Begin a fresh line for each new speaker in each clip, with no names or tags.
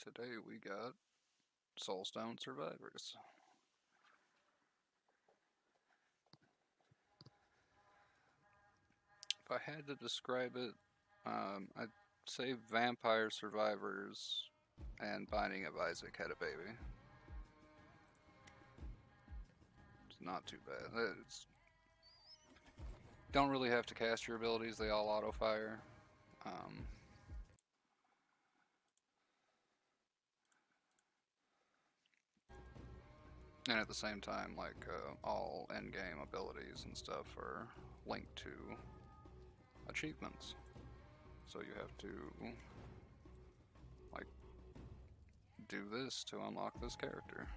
Today we got Soulstone Survivors. If I had to describe it, I'd say Vampire Survivors and Binding of Isaac had a baby. It's not too bad. Don't really have to cast your abilities, they all auto-fire. And at the same time, like, all endgame abilities and stuff are linked to achievements. So you have to, like, do this to unlock this character.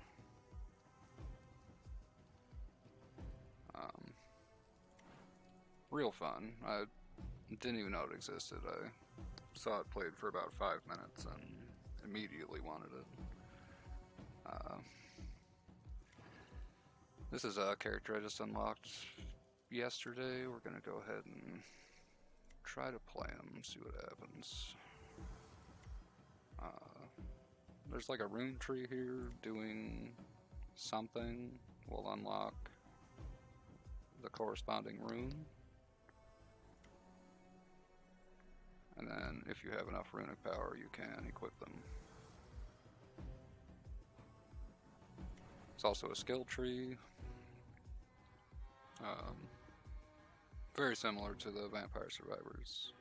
Real fun. I didn't even know it existed. I saw it played for about 5 minutes and immediately wanted it. This is a character I just unlocked yesterday. We're gonna go ahead and try to play him, see what happens. There's like a rune tree here doing something. We'll unlock the corresponding rune. And then if you have enough runic power, you can equip them. It's also a skill tree. Very similar to the Vampire Survivors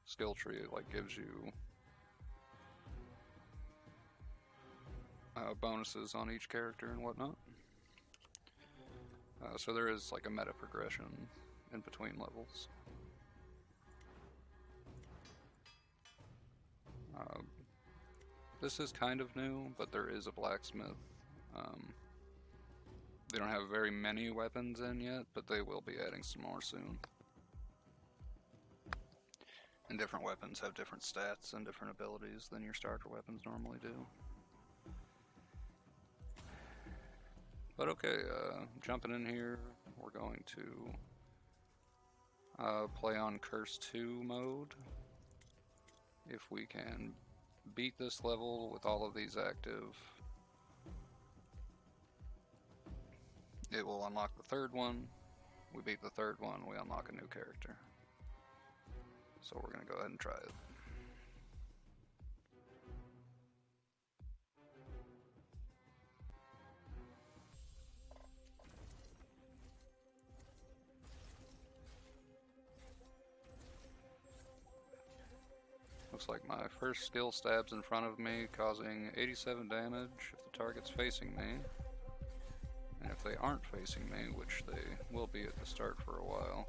skill tree. It like gives you bonuses on each character and whatnot. So there is like a meta progression in between levels. This is kind of new, but there is a blacksmith. They don't have very many weapons in yet, but they will be adding some more soon. And different weapons have different stats and different abilities than your starter weapons normally do. But okay, jumping in here, we're going to play on Curse 2 mode. If we can beat this level with all of these active, it will unlock the third one. We beat the third one, we unlock a new character. So we're going to go ahead and try it. Looks like my first skill stabs in front of me, causing 87 damage if the target's facing me. And if they aren't facing me, which they will be at the start for a while,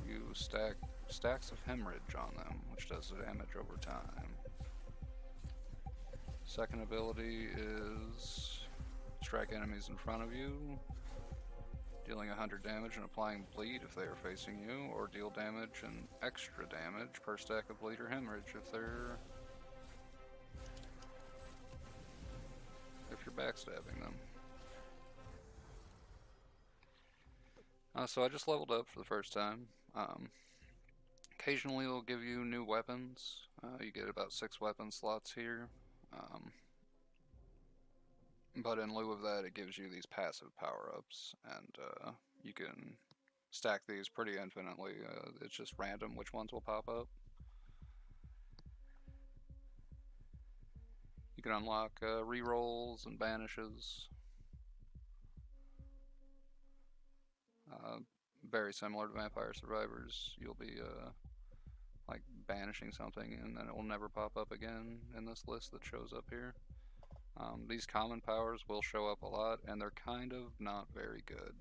you stack stacks of hemorrhage on them, which does the damage over time. Second ability is strike enemies in front of you, dealing 100 damage and applying bleed if they are facing you, or deal damage and extra damage per stack of bleed or hemorrhage if you're backstabbing them. So I just leveled up for the first time. Occasionally it'll give you new weapons. You get about 6 weapon slots here. But in lieu of that, it gives you these passive power-ups, and you can stack these pretty infinitely. It's just random which ones will pop up. You can unlock rerolls and banishes. Very similar to Vampire Survivors. You'll be like banishing something and then it will never pop up again in this list that shows up here. These common powers will show up a lot, and they're kind of not very good.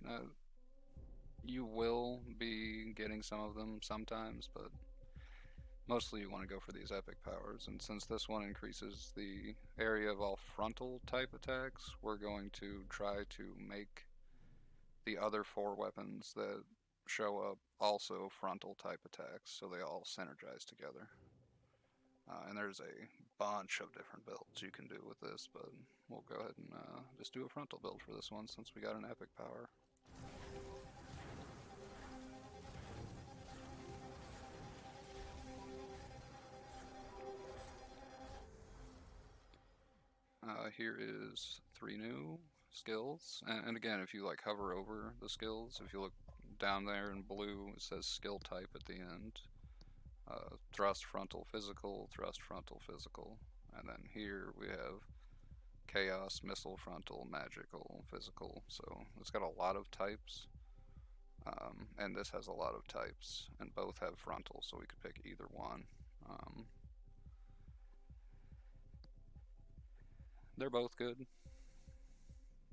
You will be getting some of them sometimes, but mostly you want to go for these epic powers, and since this one increases the area of all frontal type attacks, we're going to try to make the other 4 weapons that show up also frontal type attacks, so they all synergize together. And there's a bunch of different builds you can do with this, but we'll go ahead and just do a frontal build for this one since we got an epic power. Here is 3 new skills, and again, if you like hover over the skills, if you look down there in blue, it says skill type at the end. Thrust, frontal, physical, thrust, frontal, physical, and then here we have chaos, missile, frontal, magical, physical. So it's got a lot of types, and this has a lot of types, and both have frontal, so we could pick either one. They're both good,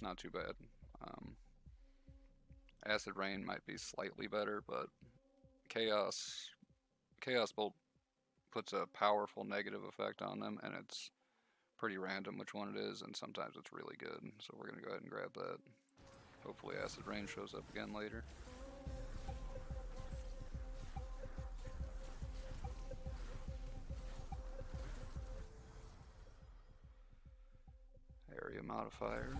not too bad. Acid Rain might be slightly better, but Chaos Bolt puts a powerful negative effect on them, and it's pretty random which one it is, and sometimes it's really good. So we're gonna go ahead and grab that. Hopefully Acid Rain shows up again later. Area modifier.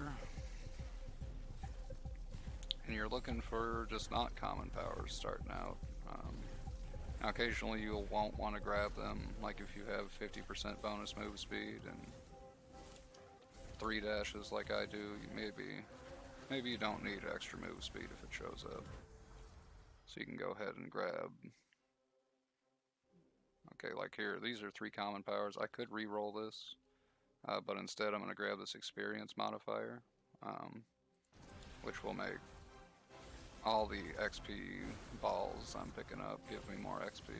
And you're looking for just not common powers starting out. Now occasionally you won't want to grab them, like if you have 50% bonus move speed and 3 dashes like I do, maybe you don't need extra move speed if it shows up. So you can go ahead and grab, okay, like here, these are 3 common powers. I could re-roll this, but instead I'm going to grab this experience modifier, which will make all the XP balls I'm picking up give me more XP.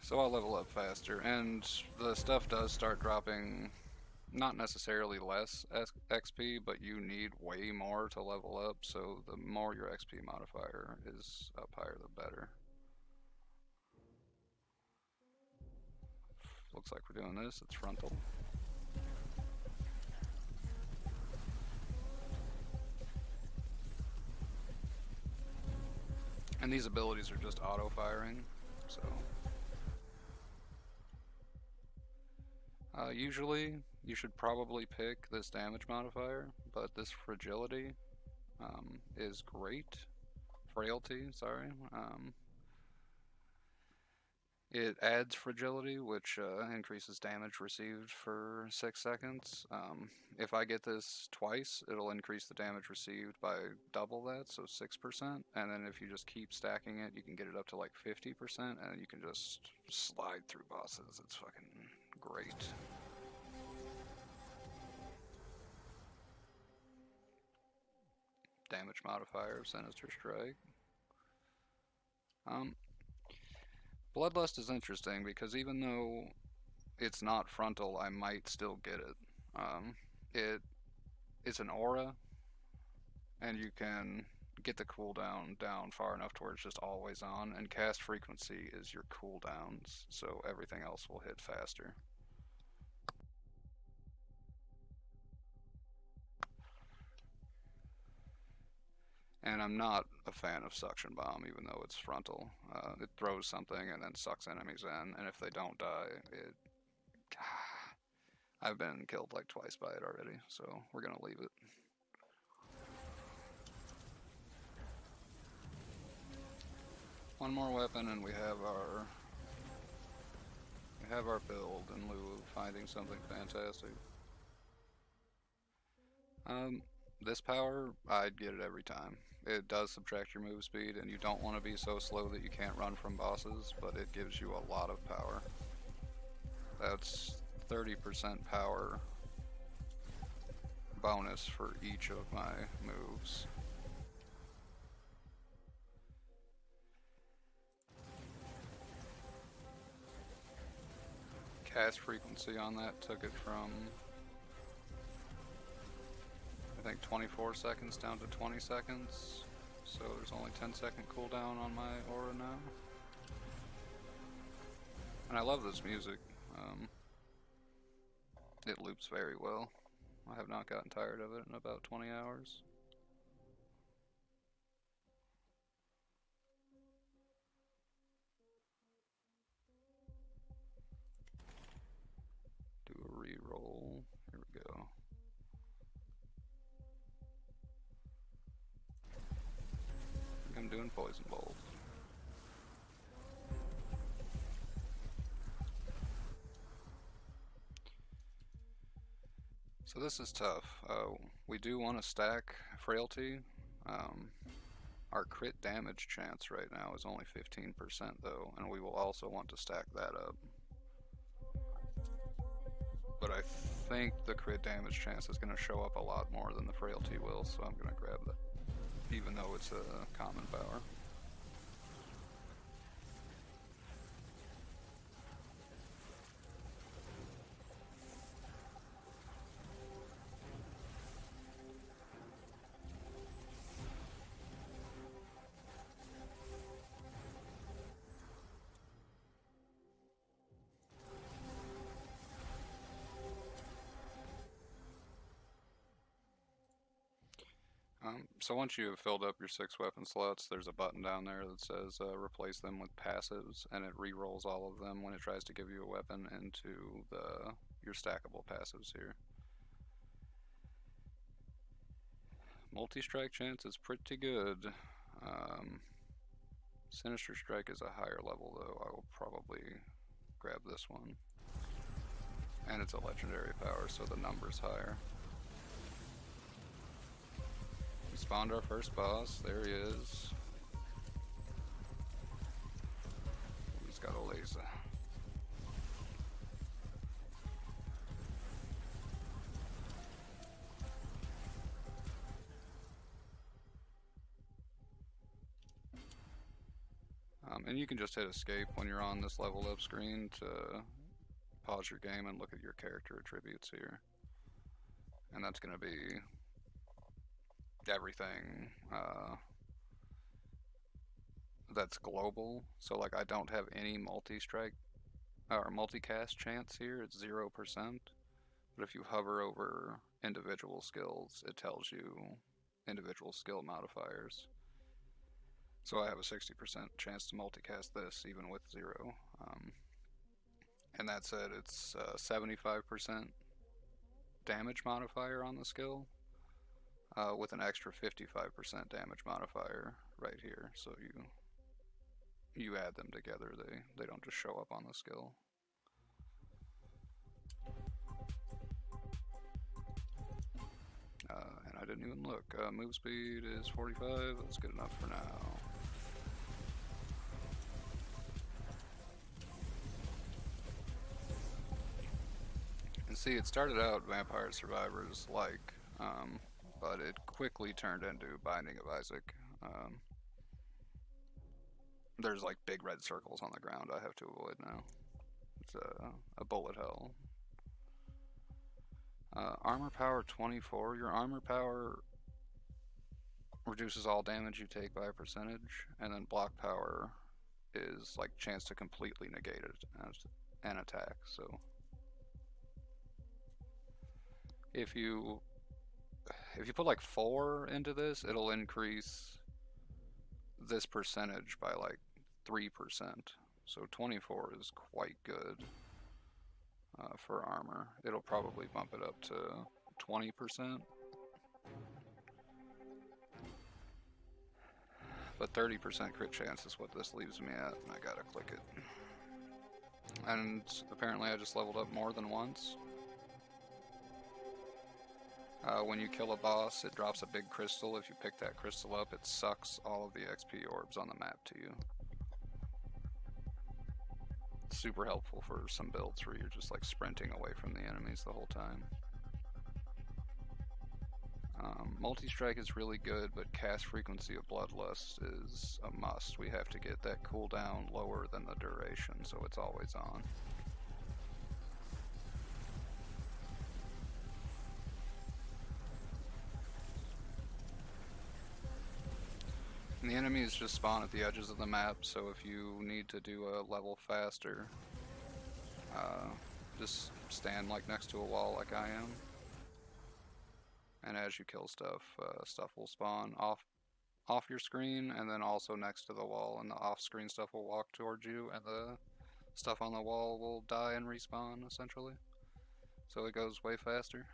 So I'll level up faster, and the stuff does start dropping not necessarily less XP, but you need way more to level up, so the more your XP modifier is up higher, the better. Looks like we're doing this, it's frontal. And these abilities are just auto-firing, so... usually, you should probably pick this damage modifier, but this fragility is great. Frailty, sorry. It adds fragility, which increases damage received for 6 seconds. If I get this twice, it'll increase the damage received by double that, so 6%. And then if you just keep stacking it, you can get it up to like 50%, and you can just slide through bosses. It's fucking great. Damage modifier of Sinister Strike. Bloodlust is interesting because even though it's not frontal, I might still get it. It's an aura, and you can get the cooldown down far enough to where it's just always on, and cast frequency is your cooldowns, so everything else will hit faster. And I'm not a fan of Suction Bomb, even though it's frontal. It throws something and then sucks enemies in, and if they don't die, I've been killed like twice by it already, so we're gonna leave it. One more weapon, and we have our build in lieu of finding something fantastic. This power, I'd get it every time. It does subtract your move speed, and you don't want to be so slow that you can't run from bosses, but it gives you a lot of power. That's 30% power bonus for each of my moves. Cast frequency on that took it from, I think, 24 seconds down to 20 seconds. So there's only 10-second cooldown on my aura now. And I love this music. It loops very well. I have not gotten tired of it in about 20 hours. Do a re-roll. Here we go. I think I'm doing Poison Bolt. So this is tough. We do want to stack Frailty. Um, our crit damage chance right now is only 15% though, and we will also want to stack that up. But I think the crit damage chance is going to show up a lot more than the Frailty will, so I'm going to grab that, even though it's a common power. So once you have filled up your 6 weapon slots, there's a button down there that says replace them with passives, and it re-rolls all of them when it tries to give you a weapon into your stackable passives here. Multi-strike chance is pretty good. Sinister Strike is a higher level though. I will probably grab this one. And it's a legendary power, so the number's higher. We spawned our first boss. There he is. He's got a laser. And you can just hit escape when you're on this level up screen to pause your game and look at your character attributes here. And that's going to be everything that's global. So like I don't have any multi-strike or multicast chance here, it's 0%. But if you hover over individual skills, it tells you individual skill modifiers. So I have a 60% chance to multicast this even with 0. And that said, it's 75% damage modifier on the skill with an extra 55% damage modifier right here. So you add them together, they don't just show up on the skill. And I didn't even look. Move speed is 45, that's good enough for now. And see, it started out Vampire Survivors like, but it quickly turned into Binding of Isaac. There's like big red circles on the ground I have to avoid now. It's a bullet hell. Armor power 24. Your armor power reduces all damage you take by a percentage, and then block power is like chance to completely negate it as an attack. So if you put like 4 into this, it'll increase this percentage by like 3%. So 24 is quite good for armor. It'll probably bump it up to 20%. But 30% crit chance is what this leaves me at, and I gotta click it. And apparently I just leveled up more than once. When you kill a boss, it drops a big crystal. If you pick that crystal up, it sucks all of the XP orbs on the map to you. Super helpful for some builds where you're just like sprinting away from the enemies the whole time. Multi-strike is really good, but cast frequency of Bloodlust is a must. We have to get that cooldown lower than the duration, so it's always on. And the enemies just spawn at the edges of the map, so if you need to do a level faster, just stand like next to a wall like I am. And as you kill stuff, stuff will spawn off your screen, and then also next to the wall, and the off-screen stuff will walk towards you, and the stuff on the wall will die and respawn, essentially. So it goes way faster.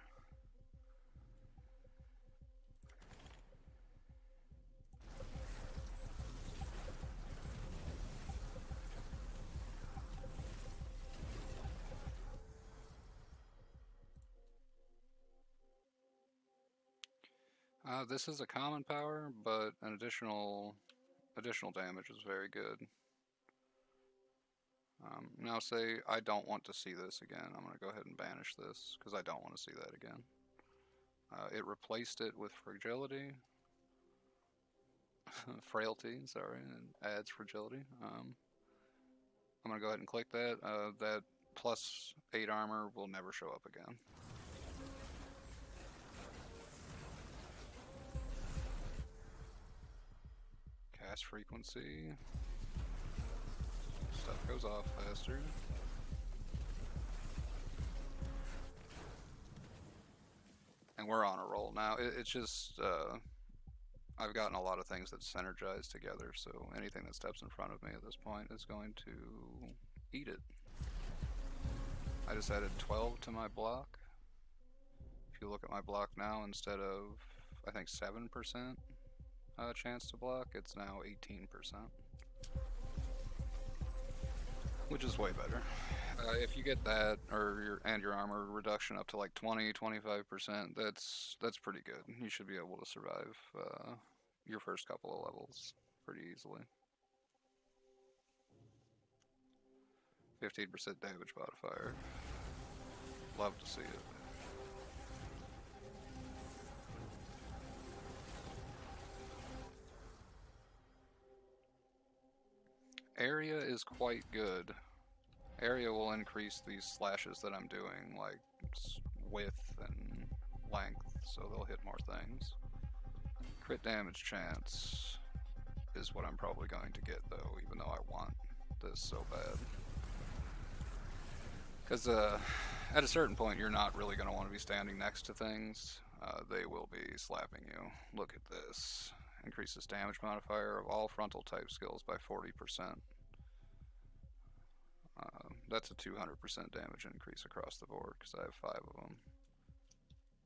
This is a common power, but an additional damage is very good. Now say I don't want to see this again. I'm going to go ahead and banish this because I don't want to see that again. It replaced it with fragility. Frailty, sorry, and adds fragility. I'm going to go ahead and click that. That plus 8 armor will never show up again. Cast frequency. Stuff goes off faster. And we're on a roll now. It's just I've gotten a lot of things that synergize together, so anything that steps in front of me at this point is going to eat it. I just added 12 to my block. If you look at my block now, instead of, I think, 7% chance to block, it's now 18%. Which is way better. If you get that, or your armor reduction up to like 20-25%, that's pretty good. You should be able to survive your first couple of levels pretty easily. 15% damage modifier. Love to see it. Area is quite good. Area will increase these slashes that I'm doing, like width and length, so they'll hit more things. Crit damage chance is what I'm probably going to get, though, even though I want this so bad. Because at a certain point, you're not really going to want to be standing next to things. They will be slapping you. Look at this. Increases damage modifier of all frontal type skills by 40%. That's a 200% damage increase across the board because I have 5 of them.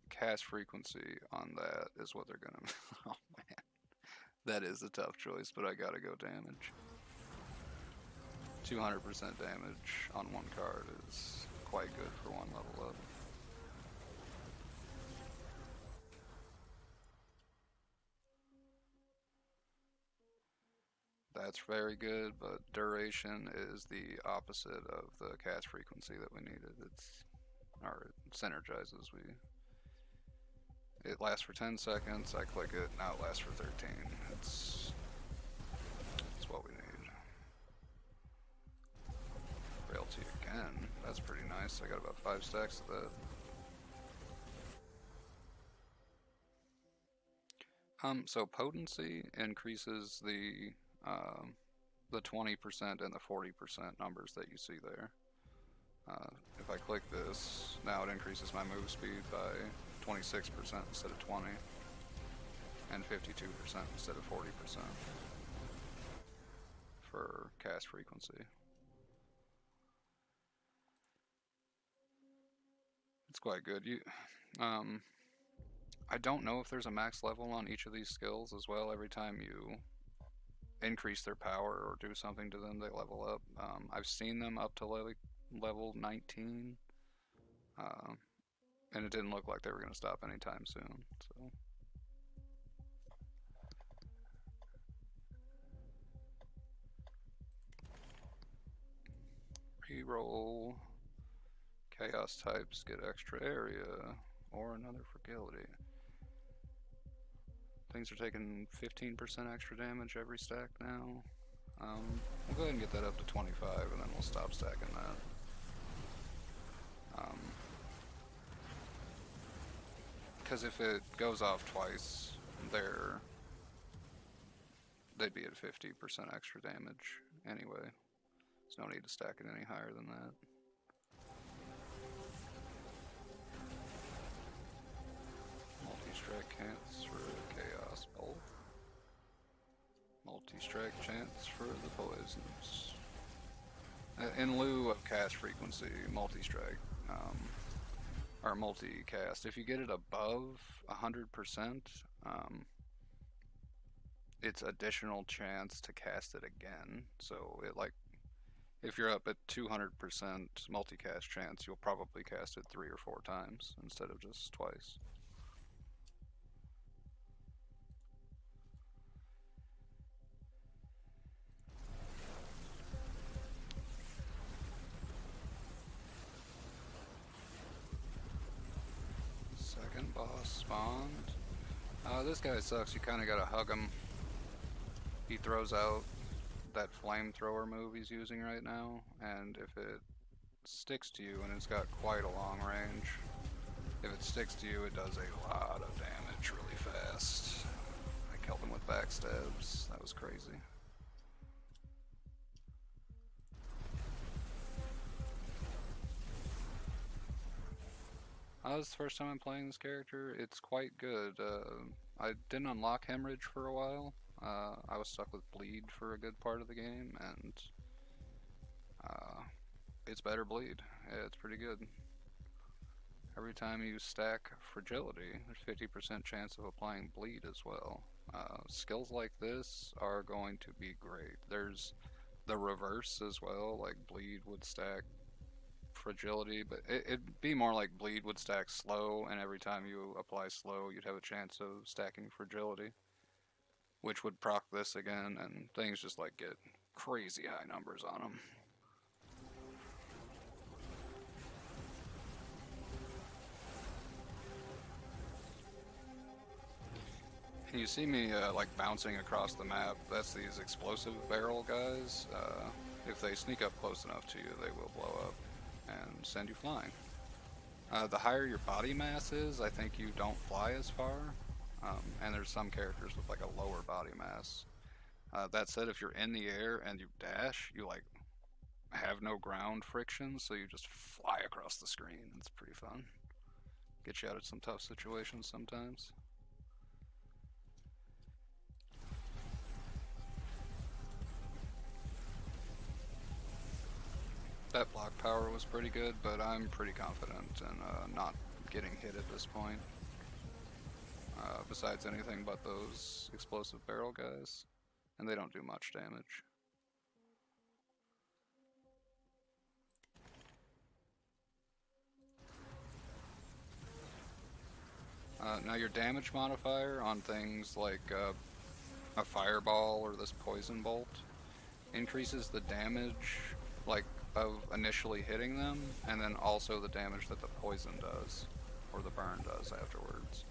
Cast frequency on that is what they're gonna. Oh man, that is a tough choice, but I gotta go damage. 200% damage on one card is quite good for one level up. That's very good, but duration is the opposite of the cast frequency that we needed. It synergizes. It lasts for 10 seconds, I click it, now it lasts for 13. It's what we need. Frailty again, that's pretty nice. I got about 5 stacks of that. So potency increases the 20% and the 40% numbers that you see there. If I click this, now it increases my move speed by 26% instead of 20, and 52% instead of 40% for cast frequency. It's quite good. I don't know if there's a max level on each of these skills as well. Every time you increase their power or do something to them, they level up. I've seen them up to level 19, and it didn't look like they were going to stop anytime soon. So. Reroll. Chaos types get extra area or another fragility. Things are taking 15% extra damage every stack now. We'll go ahead and get that up to 25 and then we'll stop stacking that. Because if it goes off twice, they'd be at 50% extra damage anyway. There's no need to stack it any higher than that. Multi-strike chance for the Chaos Bolt. Multi-strike chance for the poisons. In lieu of cast frequency, multi-strike, or multi-cast, if you get it above 100%, it's additional chance to cast it again. So if you're up at 200% multi-cast chance, you'll probably cast it 3 or 4 times instead of just twice. boss spawned. This guy sucks. You kind of gotta hug him. He throws out that flamethrower move he's using right now, and if it sticks to you, and it's got quite a long range, if it sticks to you, it does a lot of damage really fast. I killed him with backstabs. That was crazy. This is the first time I'm playing this character. It's quite good. I didn't unlock Hemorrhage for a while. I was stuck with Bleed for a good part of the game, and it's better Bleed. Yeah, it's pretty good. Every time you stack Fragility, there's 50% chance of applying Bleed as well. Skills like this are going to be great. There's the reverse as well, like Bleed would stack Fragility, but it'd be more like Bleed would stack Slow, and every time you apply Slow, you'd have a chance of stacking Fragility, which would proc this again, and things just like get crazy high numbers on them. And you see me like bouncing across the map. That's these explosive barrel guys. If they sneak up close enough to you, they will blow up and send you flying. The higher your body mass is, I think you don't fly as far. And there's some characters with like a lower body mass. That said, if you're in the air and you dash, you like have no ground friction, so you just fly across the screen. It's pretty fun. Get you out of some tough situations sometimes. That block power was pretty good, but I'm pretty confident in not getting hit at this point. Besides anything but those explosive barrel guys, and they don't do much damage. Now your damage modifier on things like a fireball or this poison bolt increases the damage like of initially hitting them, and then also the damage that the poison does or the burn does afterwards.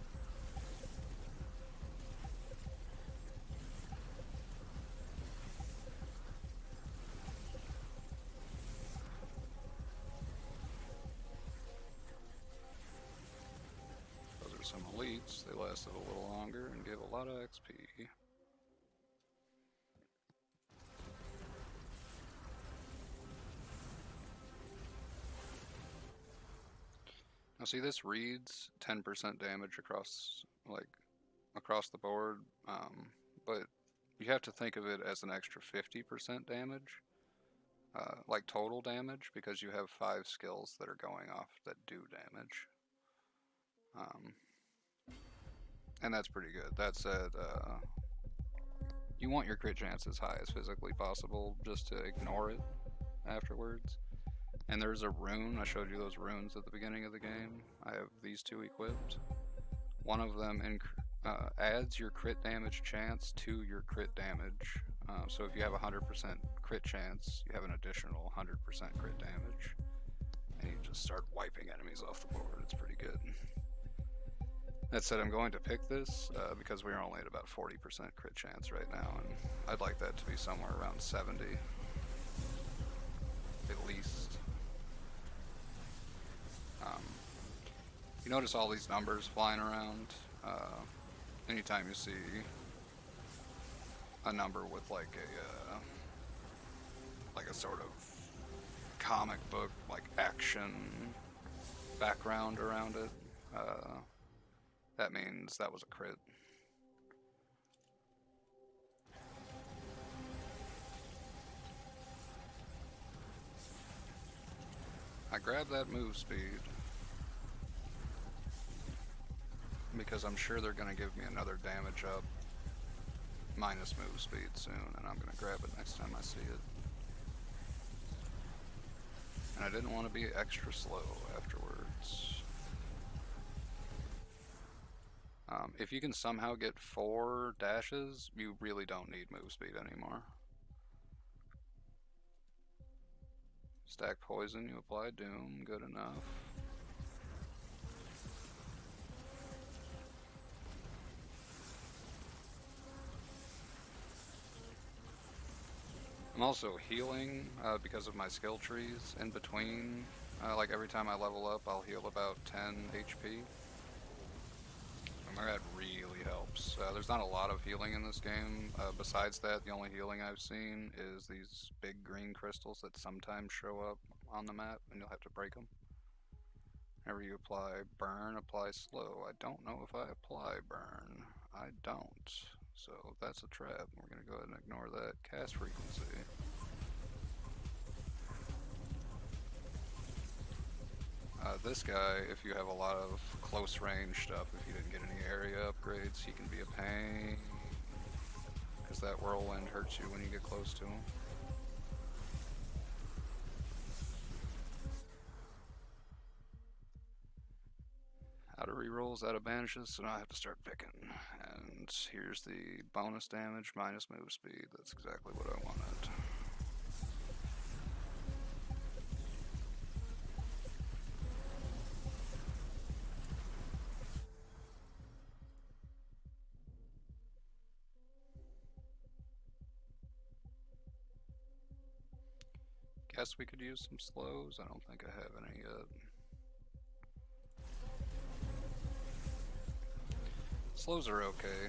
Those are some elites. They lasted a little longer and gave a lot of XP. Now see, this reads 10% damage across the board, but you have to think of it as an extra 50% damage, like total damage, because you have 5 skills that are going off that do damage. And that's pretty good. That said, you want your crit chance as high as physically possible just to ignore it afterwards. And there's a rune. I showed you those runes at the beginning of the game. I have these 2 equipped. One of them adds your crit damage chance to your crit damage. So if you have a 100% crit chance, you have an additional 100% crit damage. And you just start wiping enemies off the board. It's pretty good. That said, I'm going to pick this because we're only at about 40% crit chance right now, and I'd like that to be somewhere around 70, at least. You notice all these numbers flying around. Anytime you see a number with like a sort of comic book like action background around it, that means that was a crit. I grabbed that move speed because I'm sure they're going to give me another damage up minus move speed soon, and I'm going to grab it next time I see it. And I didn't want to be extra slow afterwards. If you can somehow get 4 dashes, you really don't need move speed anymore. Stack poison, you apply doom, good enough. I'm also healing because of my skill trees in between. Like every time I level up, I'll heal about 10 HP. And that really helps. There's not a lot of healing in this game. Besides that, the only healing I've seen is these big green crystals that sometimes show up on the map, and you'll have to break them. Whenever you apply burn, apply slow. I don't know if I apply burn. I don't. So that's a trap. We're going to go ahead and ignore that. Cast frequency. This guy, if you have a lot of close range stuff, if you didn't get any area upgrades, he can be a pain. Because that whirlwind hurts you when you get close to him. Out of rerolls, out of banishes, so now I have to start picking. And here's the bonus damage minus move speed. That's exactly what I wanted. Guess we could use some slows. I don't think I have any yet. Slows are okay.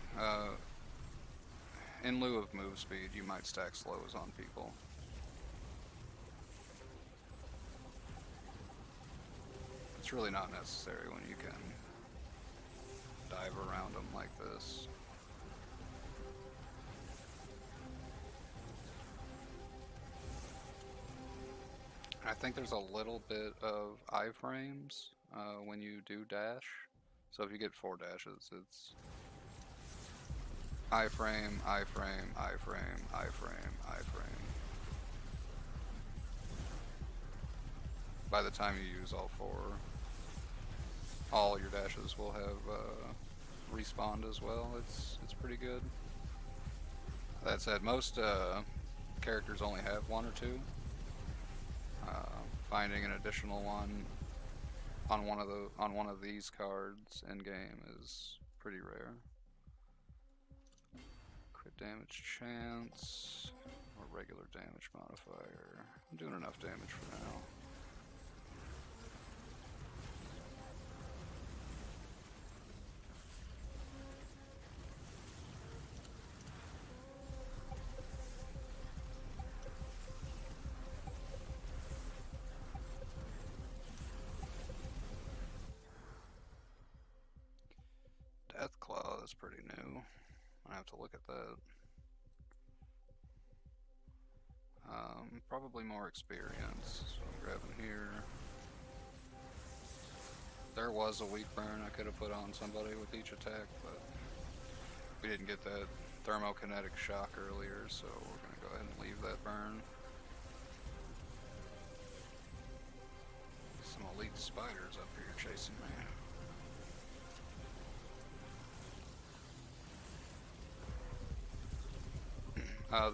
In lieu of move speed, you might stack slows on people. It's really not necessary when you can dive around them like this. I think there's a little bit of iframes when you do dash. So if you get 4 dashes, it's iframe, iframe, iframe, iframe, iframe. By the time you use all 4, all your dashes will have respawned as well. It's pretty good. That said, most characters only have 1 or 2. Finding an additional one on one of these cards in game is pretty rare. Crit damage chance or regular damage modifier. I'm doing enough damage for now. Deathclaw is pretty new. I have to look at that. Probably more experience, so I'm grabbing here. There was a weak burn I could have put on somebody with each attack, but we didn't get that thermokinetic shock earlier, so we're going to go ahead and leave that burn. Some elite spiders up here chasing me.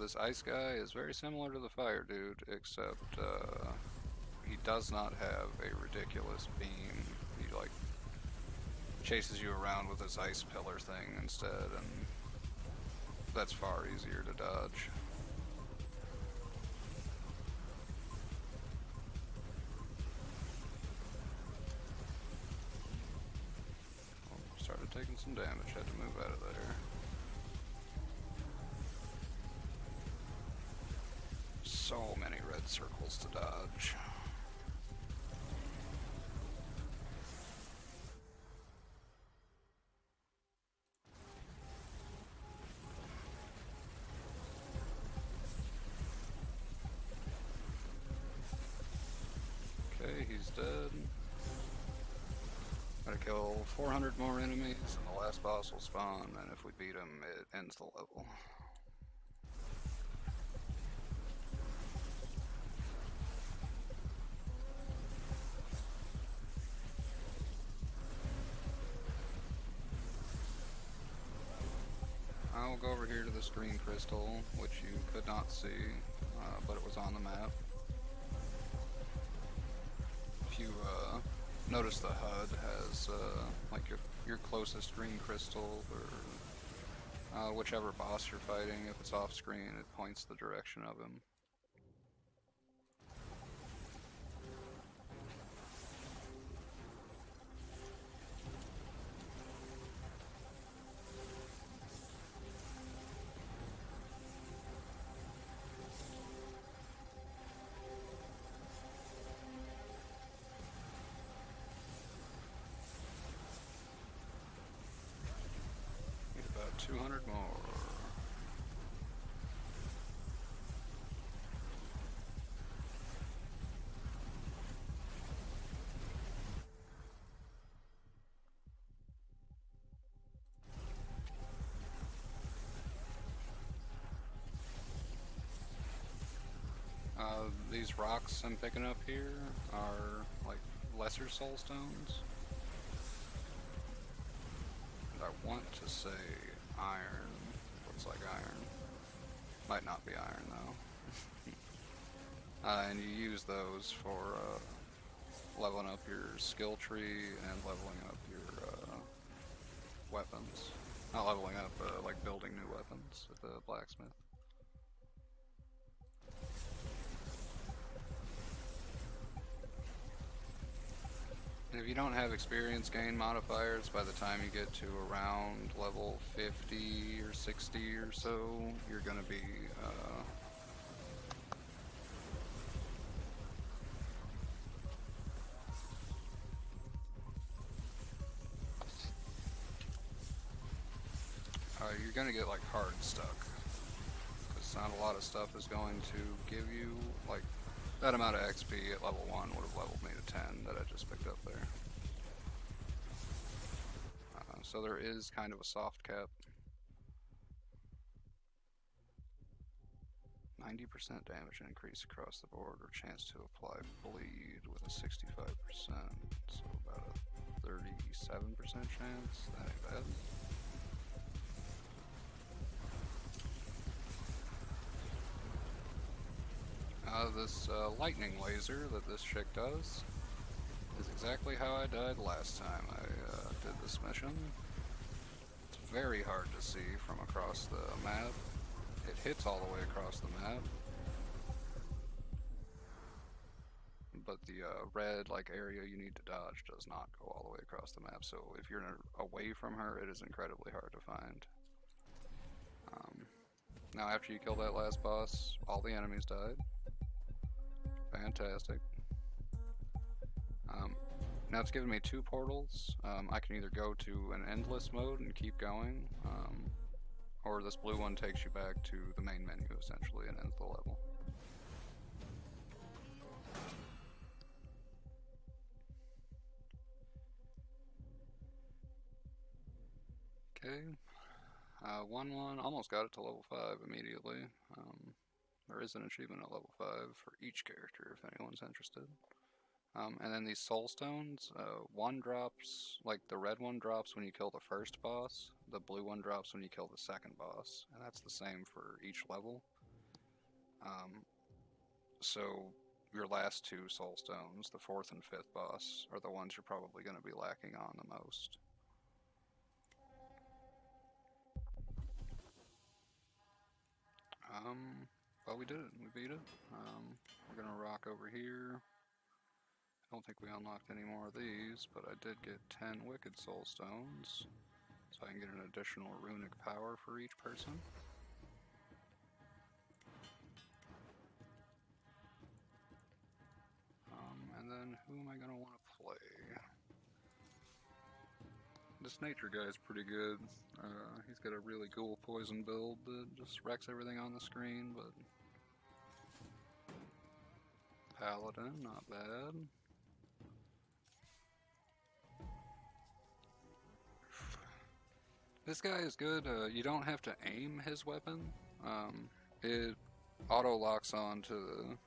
This ice guy is very similar to the fire dude, except he does not have a ridiculous beam. He like chases you around with this ice pillar thing instead, and that's far easier to dodge. Oh, started taking some damage, had to move out of there. So many red circles to dodge. Okay, he's dead. Gotta kill 400 more enemies and the last boss will spawn, and if we beat him, it ends the level. I'll go over here to this green crystal, which you could not see, but it was on the map. If you notice, the HUD has like your closest green crystal, or whichever boss you're fighting. If it's off screen, it points the direction of him. 200 more. These rocks I'm picking up here are like lesser soulstones. And I want to say iron. Looks like iron. Might not be iron though. And you use those for leveling up your skill tree and leveling up your weapons. Not leveling up, like building new weapons at the blacksmith. And if you don't have experience gain modifiers, by the time you get to around level 50 or 60 or so, you're going to be you're going to get like hard stuck, because not a lot of stuff is going to give you like that amount of XP at level 1 would have leveled me to 10 that I just picked up there. So there is kind of a soft cap. 90% damage increase across the board, or chance to apply bleed with a 65%. So about a 37% chance. That ain't bad. This lightning laser that this chick does is exactly how I died last time I did this mission. It's very hard to see from across the map. It hits all the way across the map, but the red like area you need to dodge does not go all the way across the map. So if you're away from her, it is incredibly hard to find. Now after you kill that last boss, all the enemies died. Fantastic. Now it's given me 2 portals. I can either go to an endless mode and keep going, or this blue one takes you back to the main menu essentially and ends the level. Okay. 1-1, almost got it to level 5 immediately. There is an achievement at level 5 for each character if anyone's interested. And then these Soulstones, one drops, like the red one drops when you kill the first boss, the blue one drops when you kill the second boss, and that's the same for each level. So your last 2 Soulstones, the 4th and 5th boss, are the ones you're probably going to be lacking on the most. Well, we did it. We beat it. We're going to rock over here. I don't think we unlocked any more of these, but I did get 10 Wicked Soulstones, so I can get an additional runic power for each person. And then who am I going to want to play? This nature guy is pretty good. He's got a really cool poison build that just wrecks everything on the screen, but Paladin, not bad. This guy is good. You don't have to aim his weapon. It auto-locks on to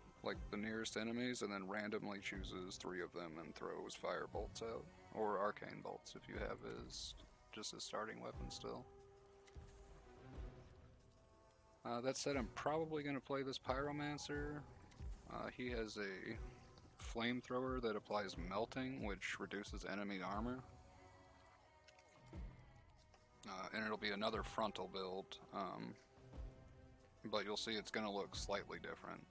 the nearest enemies and then randomly chooses 3 of them and throws fire bolts out. Or arcane bolts if you have just his starting weapon still. That said, I'm probably going to play this Pyromancer. He has a flamethrower that applies melting, which reduces enemy armor. And it'll be another frontal build, but you'll see it's going to look slightly different.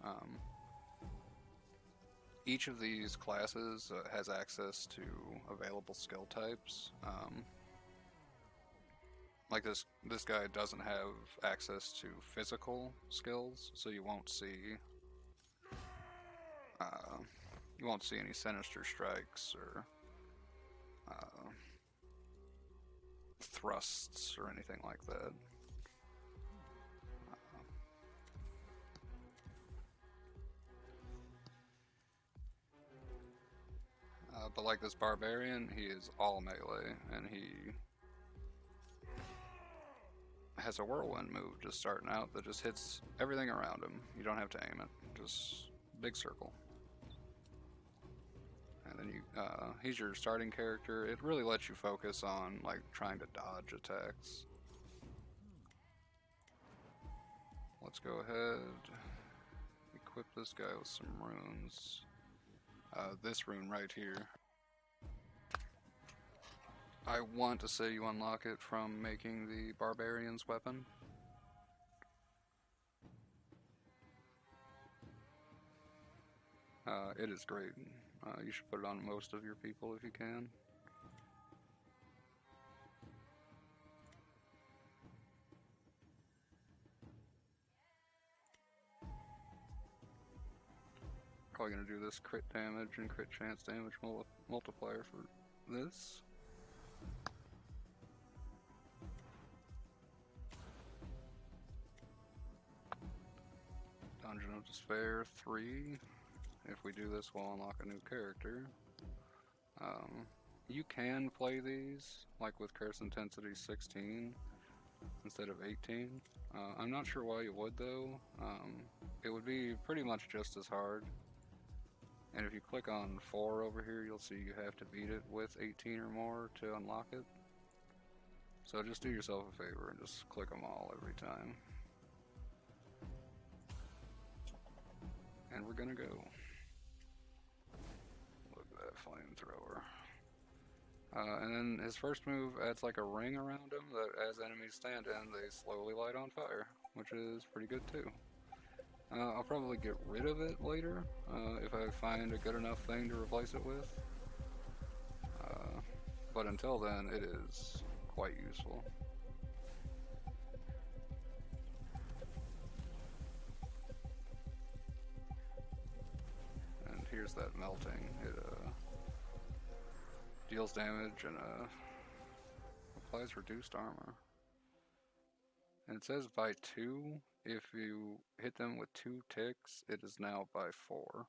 Each of these classes has access to available skill types. Like this guy doesn't have access to physical skills, so you won't see any sinister strikes or thrusts or anything like that. But like this barbarian, he is all melee, and he has a whirlwind move just starting out that just hits everything around him. You don't have to aim it, just big circle. And then he's your starting character. It really lets you focus on like trying to dodge attacks. Let's go ahead, equip this guy with some runes. This rune right here. I want to say you unlock it from making the barbarian's weapon. It is great. You should put it on most of your people if you can. Probably going to do this crit damage and crit chance damage multiplier for this. Dungeon of Despair 3. If we do this, we'll unlock a new character. You can play these, like with Curse Intensity 16 instead of 18. I'm not sure why you would though. It would be pretty much just as hard. And if you click on 4 over here, you'll see you have to beat it with 18 or more to unlock it. So just do yourself a favor and just click them all every time. And we're gonna go. Look at that flamethrower. And then his first move adds like a ring around him that as enemies stand in, they slowly light on fire, which is pretty good too. I'll probably get rid of it later if I find a good enough thing to replace it with. But until then, it is quite useful. And here's that melting. It deals damage and applies reduced armor. And it says by 2. If you hit them with 2 ticks, it is now by 4.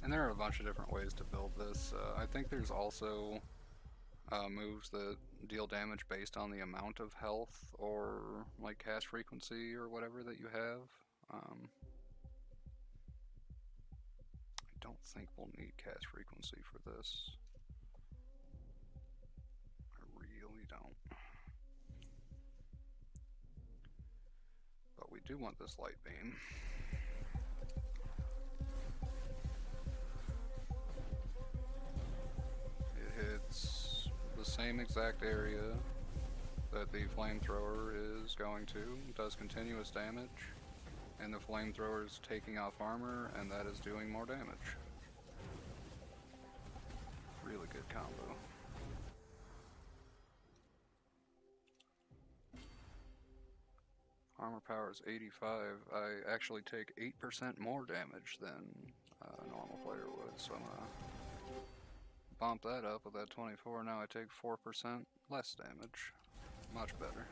And there are a bunch of different ways to build this. I think there's also moves that deal damage based on the amount of health or like cast frequency or whatever that you have. I don't think we'll need cast frequency for this. I really don't. But we do want this light beam. Hits the same exact area that the flamethrower is going to. It does continuous damage, and the flamethrower is taking off armor, and that is doing more damage. Really good combo. Armor power is 85. I actually take 8% more damage than a normal player would, so I'm gonna bump that up with that 24. Now I take 4% less damage. Much better.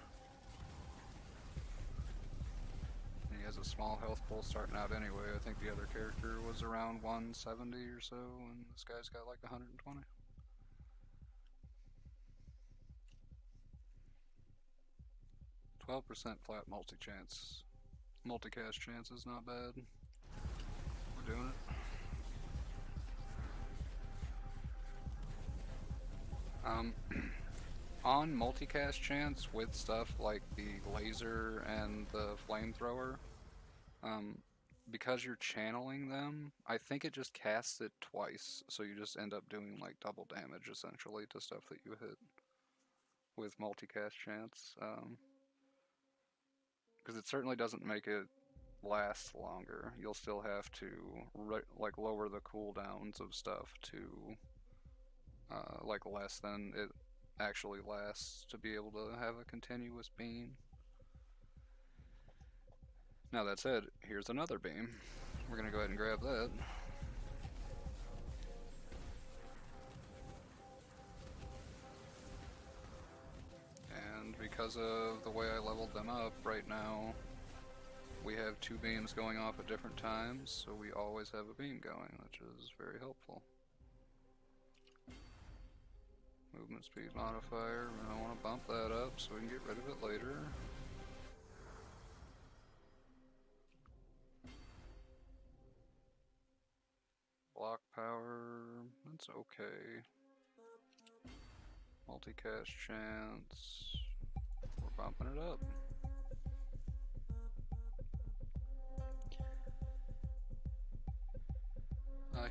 And he has a small health pool starting out anyway. I think the other character was around 170 or so, and this guy's got like 120. %12 flat multicast chance is not bad. We're doing it. On multicast chance with stuff like the laser and the flamethrower, because you're channeling them, I think it just casts it twice, so you just end up doing like double damage essentially to stuff that you hit with multicast chance. Because it certainly doesn't make it last longer. You'll still have to like lower the cooldowns of stuff to like less than it actually lasts to be able to have a continuous beam. Now that said, here's another beam. We're gonna go ahead and grab that. And because of the way I leveled them up right now, we have 2 beams going off at different times, so we always have a beam going, which is very helpful. Movement speed modifier, I want to bump that up so we can get rid of it later. Block power, that's okay. Multicast chance, we're bumping it up.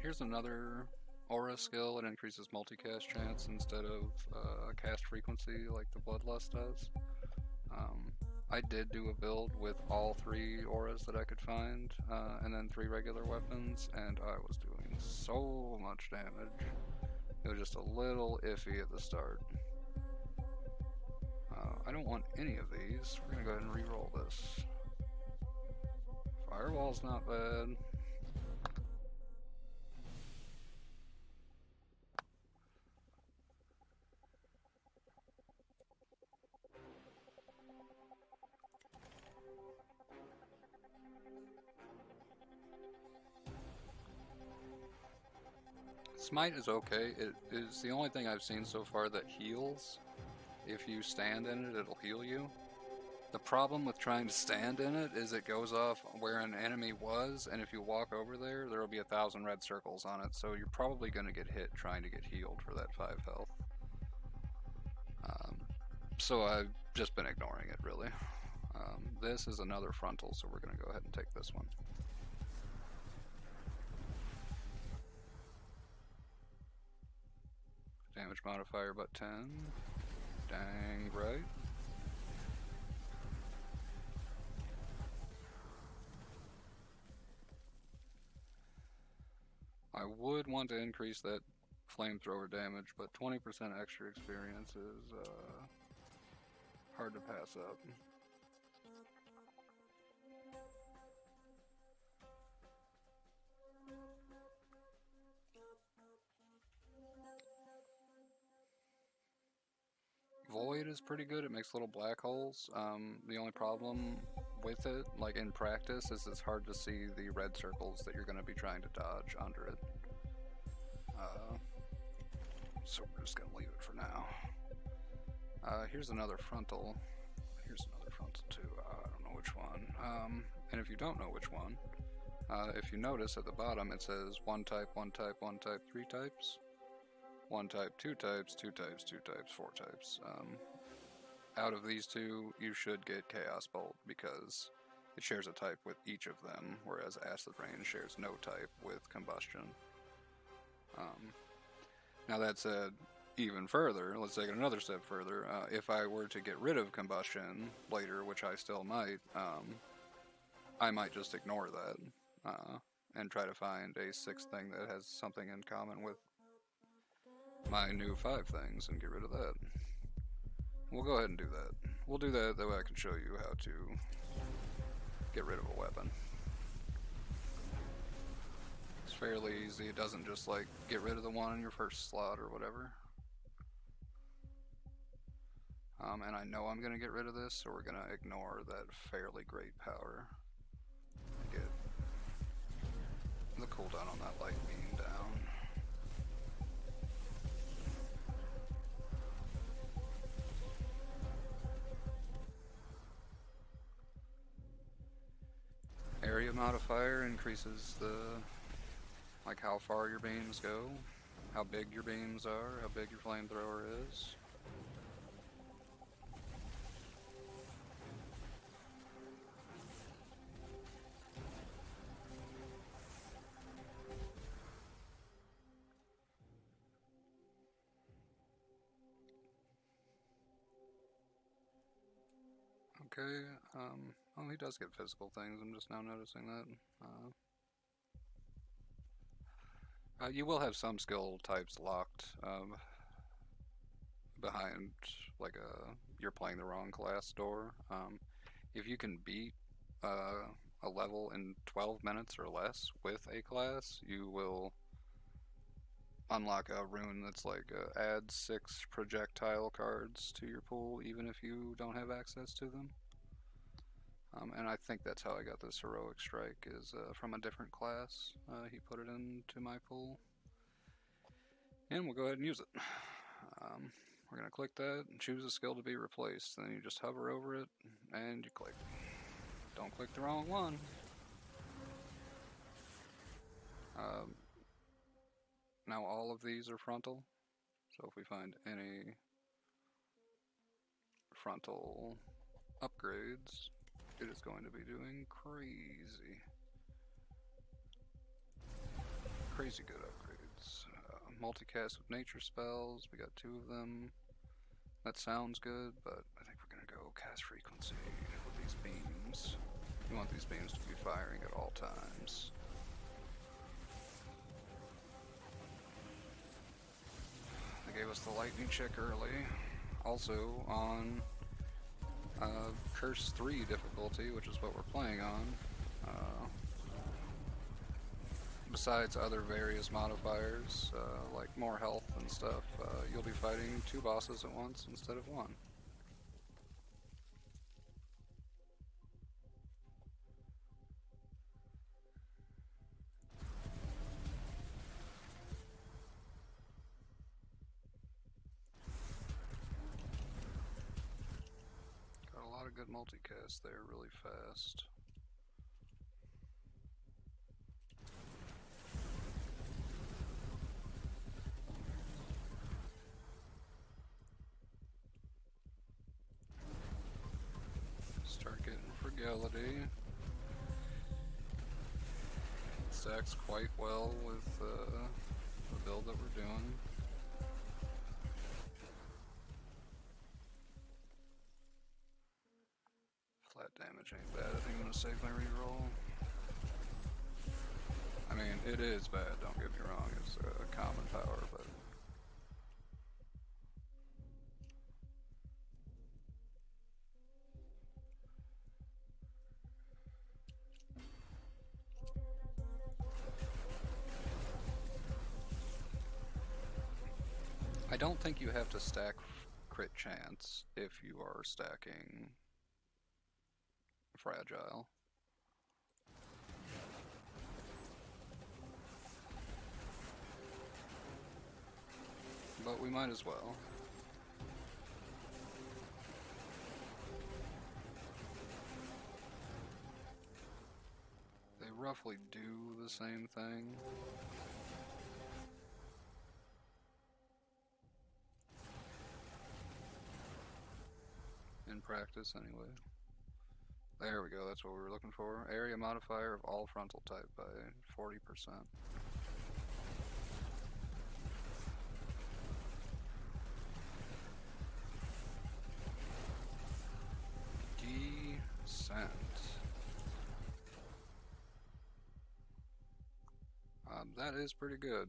Here's another aura skill. It increases multicast chance instead of cast frequency like the Bloodlust does. I did do a build with all 3 auras that I could find, and then 3 regular weapons, and I was doing so much damage. It was just a little iffy at the start. I don't want any of these. We're gonna go ahead and re-roll this. Firewall's not bad. Smite is okay. It is the only thing I've seen so far that heals. If you stand in it, it'll heal you. The problem with trying to stand in it is it goes off where an enemy was, and if you walk over there, there will be 1,000 red circles on it, so you're probably going to get hit trying to get healed for that 5 health. So I've just been ignoring it, really. This is another frontal, so we're going to go ahead and take this one. Damage modifier but 10. Dang right. I would want to increase that flamethrower damage, but 20% extra experience is hard to pass up. Void is pretty good. It makes little black holes. The only problem with it, like in practice, is it's hard to see the red circles that you're going to be trying to dodge under it. So we're just going to leave it for now. Here's another frontal. Here's another frontal too. I don't know which one. And if you don't know which one, if you notice at the bottom it says 1 type, 1 type, 1 type, 3 types. 1 type, 2 types, 2 types, 2 types, 4 types. Out of these 2, you should get Chaos Bolt because it shares a type with each of them, whereas Acid Rain shares no type with Combustion. Now that said, even further, let's take it another step further. If I were to get rid of Combustion later, which I still might, I might just ignore that and try to find a 6th thing that has something in common with my new 5 things and get rid of that. We'll go ahead and do that. We'll do that way I can show you how to get rid of a weapon. It's fairly easy. It doesn't just like get rid of the one in your first slot or whatever. And I know I'm going to get rid of this, so we're going to ignore that fairly great power. Get the cooldown on that light beam down. Area modifier increases the, like how far your beams go, how big your beams are, how big your flamethrower is. Okay, oh, he does get physical things. I'm just now noticing that. You will have some skill types locked behind, like you're playing the wrong class door. If you can beat a level in 12 minutes or less with a class, you will unlock a rune that's like add 6 projectile cards to your pool, even if you don't have access to them. And I think that's how I got this heroic strike, is from a different class. He put it into my pool, and we'll go ahead and use it. We're going to click that and choose a skill to be replaced. Then you just hover over it and you click. Don't click the wrong one. Now all of these are frontal, so if we find any frontal upgrades, it is going to be doing crazy good upgrades. Multicast with nature spells, we got 2 of them. That sounds good, but I think we're gonna go cast frequency with these beams. We want these beams to be firing at all times. They gave us the lightning check early. Also on Curse 3 difficulty, which is what we're playing on. Besides other various modifiers, like more health and stuff, you'll be fighting 2 bosses at once instead of 1. Got a lot of good multicast there really fast. Start getting frugality. Stacks quite well with the build that we're doing. Flat damage ain't bad. I think I'm gonna save my reroll. I mean, it is bad, don't get me wrong. It's a common power, but I don't think you have to stack crit chance if you are stacking fragile. But we might as well. They roughly do the same thing. In practice, anyway. There we go, that's what we were looking for. Area modifier of all frontal type by 40%. Descent. That is pretty good.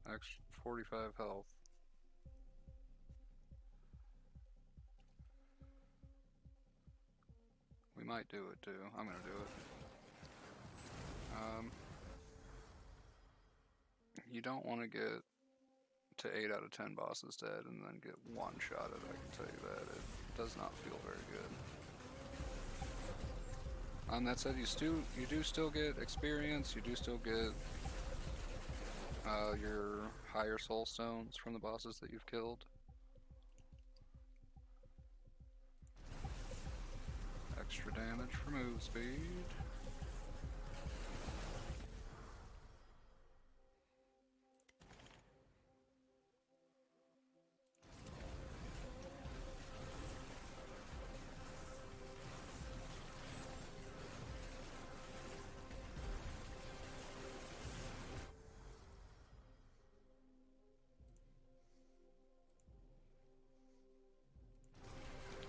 Extra 45 health. We might do it too. I'm gonna do it. You don't want to get to 8 out of 10 bosses dead and then get one shot at it, I can tell you that. It does not feel very good. That said, you do still get experience, you do still get your higher soulstones from the bosses that you've killed. Extra damage for move speed.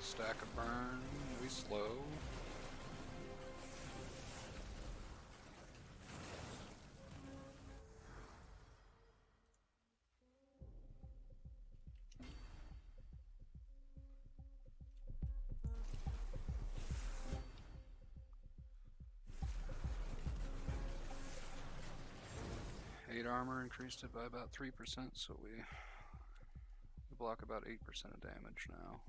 Stack of burn. We pretty slow. Armor increased it by about 3%, so we block about 8% of damage now.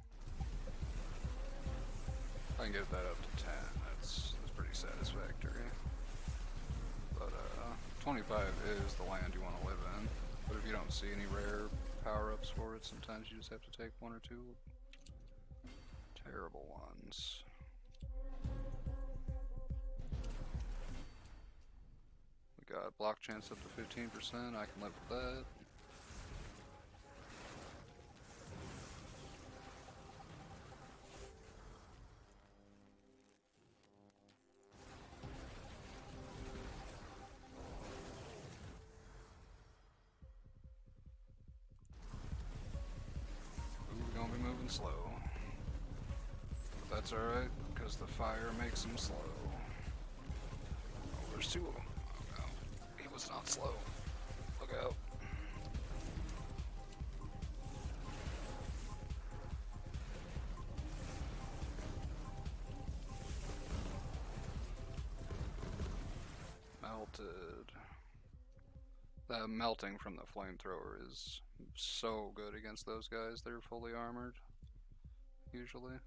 If I can get that up to 10, that's pretty satisfactory. But 25 is the land you want to live in. But if you don't see any rare power-ups for it, sometimes you just have to take one or two terrible ones. Got block chance up to 15%, I can live with that. We're gonna be moving slow. But that's alright, because the fire makes them slow. Oh, there's two of them. It's not slow. Look out. Melted. The melting from the flamethrower is so good against those guys. They're fully armored, usually.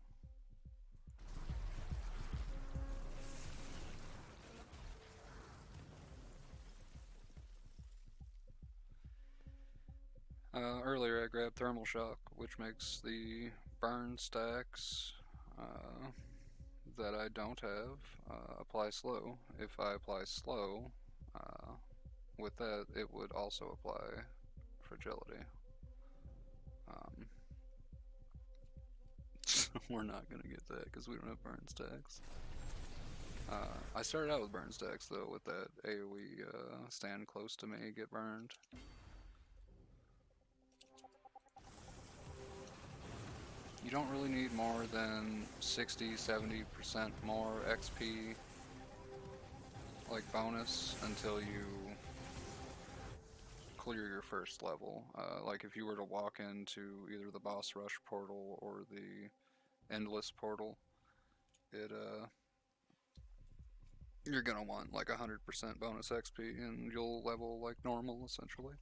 Earlier I grabbed Thermal Shock, which makes the burn stacks that I don't have apply slow. If I apply slow, with that it would also apply fragility. So we're not going to get that because we don't have burn stacks. I started out with burn stacks though, with that AoE stand close to me, get burned. You don't really need more than 60-70% more XP like bonus until you clear your first level. Like if you were to walk into either the boss rush portal or the endless portal, you're gonna want like 100% bonus XP and you'll level like normal essentially.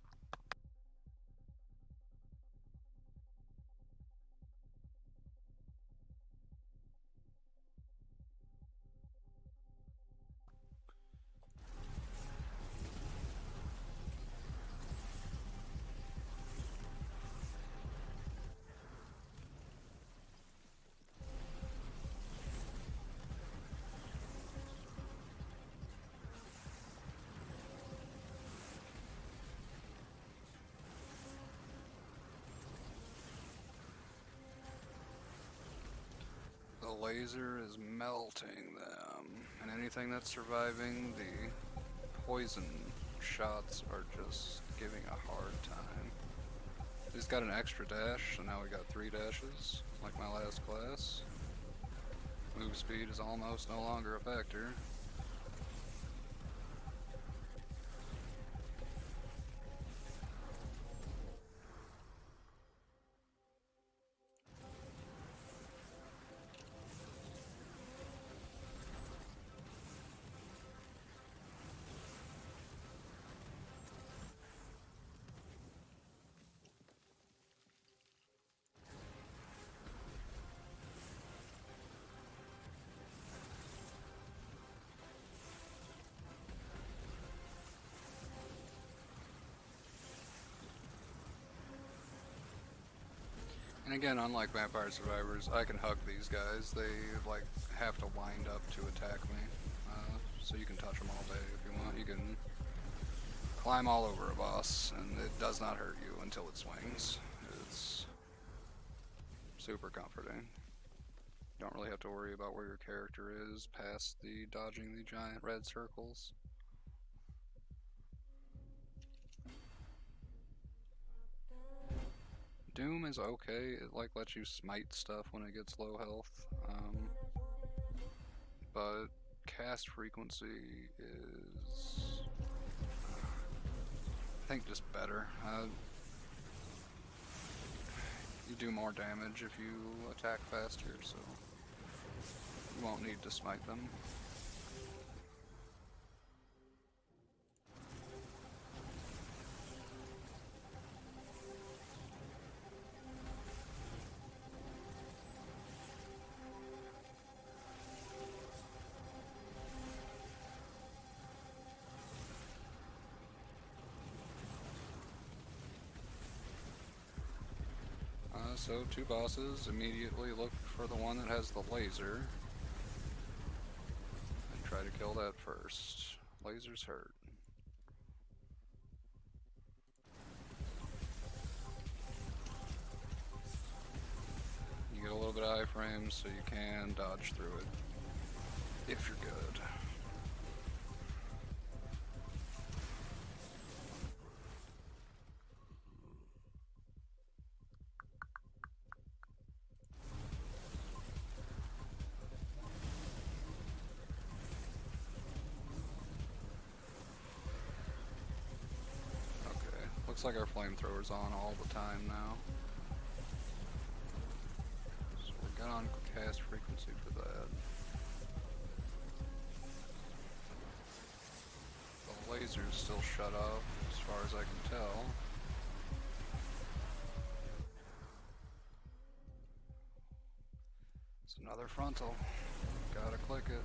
The laser is melting them, and anything that's surviving the poison shots are just giving a hard time. He's got an extra dash, so now we got 3 dashes, like my last class. Move speed is almost no longer a factor. And again, unlike Vampire Survivors, I can hug these guys. They like have to wind up to attack me. So you can touch them all day if you want. You can climb all over a boss, and it does not hurt you until it swings. It's super comforting. You don't really have to worry about where your character is past the dodging the giant red circles. Doom is okay. It like lets you smite stuff when it gets low health. but cast frequency is, I think, just better. You do more damage if you attack faster, so you won't need to smite them. So 2 bosses, immediately look for the one that has the laser and try to kill that first. Lasers hurt. You get a little bit of iframes so you can dodge through it if you're good. Looks like our flamethrower's on all the time now. So we're good on cast frequency for that. The laser's still shut off as far as I can tell. It's another frontal. Gotta click it.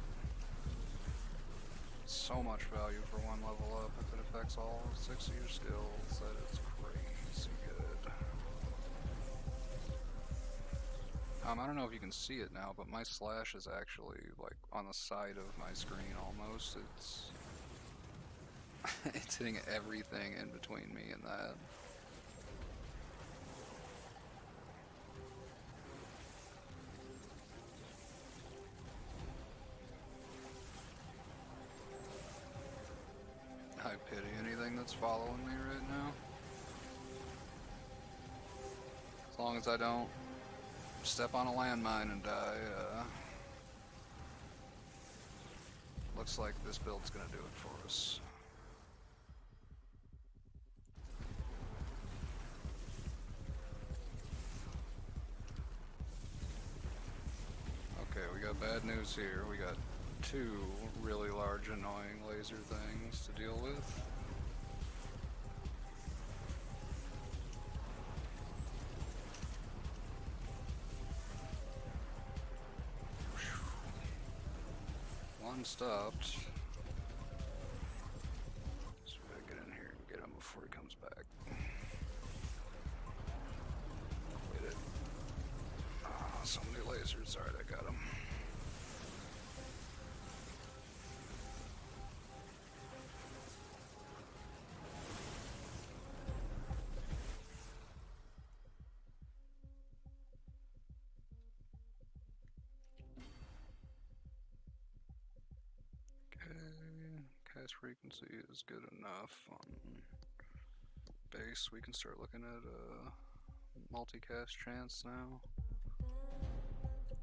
So much value for 1 level up if it affects all 6 of your skills. That is crazy good. I don't know if you can see it now, but my slash is actually like on the side of my screen almost. It's it's hitting everything in between me and that. I pity anything that's following me right now. As long as I don't step on a landmine and die, looks like this build's gonna do it for us. Okay, we got bad news here. We got 2 really large annoying laser things to deal with. One stopped. So we gotta get in here and get him before he comes back. Get it. Oh, so many lasers. Alright, I got him. Cast frequency is good enough on base. We can start looking at multicast chance now.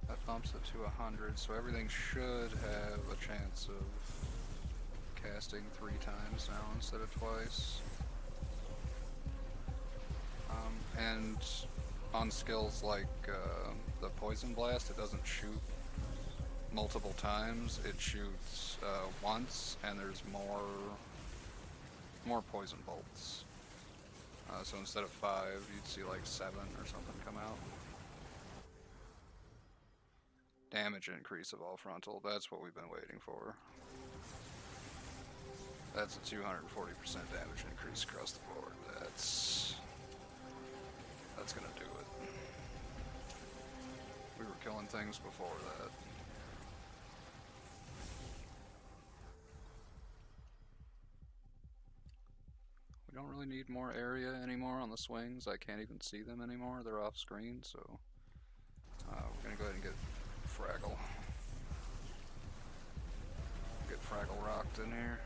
That bumps it to 100, so everything should have a chance of casting 3 times now instead of twice. And on skills like the Poison Blast, it doesn't shoot multiple times, it shoots once, and there's more poison bolts. So instead of 5, you'd see like 7 or something come out. Damage increase of all frontal, that's what we've been waiting for. That's a 240% damage increase across the board. That's gonna do it. We were killing things before that. We don't really need more area anymore on the swings. I can't even see them anymore. They're off screen, so we're gonna go ahead and get Fraggle. Get Fraggle rocked in here.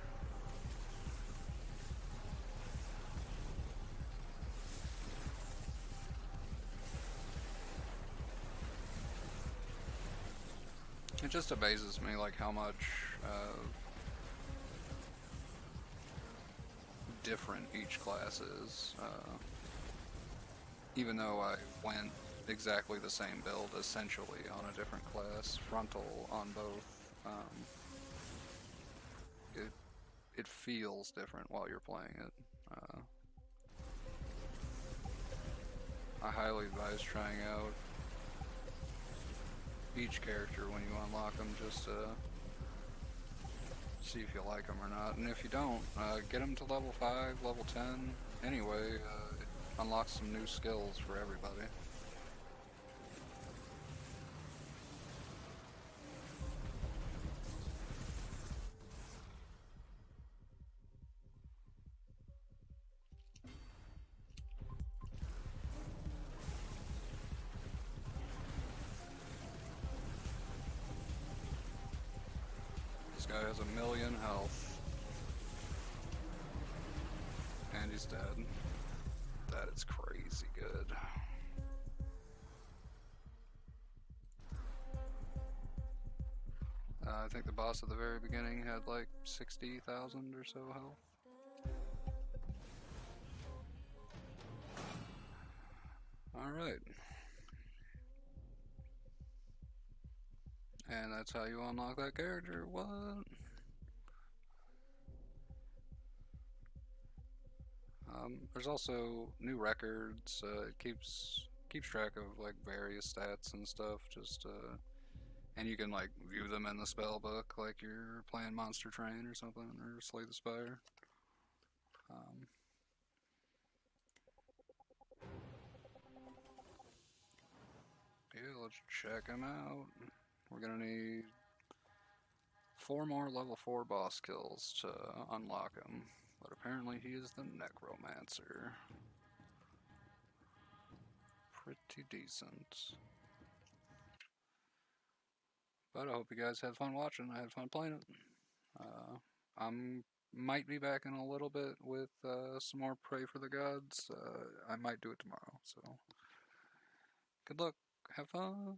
It just amazes me like how much different each class is. Even though I went exactly the same build essentially on a different class, frontal on both, it it feels different while you're playing it. I highly advise trying out each character when you unlock them, just to see if you like them or not. And if you don't, get them to level 5, level 10. Anyway, it unlocks some new skills for everybody. This guy has 1,000,000 health. And he's dead. That is crazy good. I think the boss at the very beginning had like 60,000 or so health. Alright. And that's how you unlock that character. What? There's also new records. It keeps track of like various stats and stuff. And you can like view them in the spell book, like you're playing Monster Train or something, or Slay the Spire. Um, yeah, let's check him out. We're gonna need 4 more level 4 boss kills to unlock him, but apparently he is the Necromancer. Pretty decent. But I hope you guys had fun watching. I had fun playing it. I'm might be back in a little bit with some more Pray for the Gods. I might do it tomorrow. So good luck. Have fun.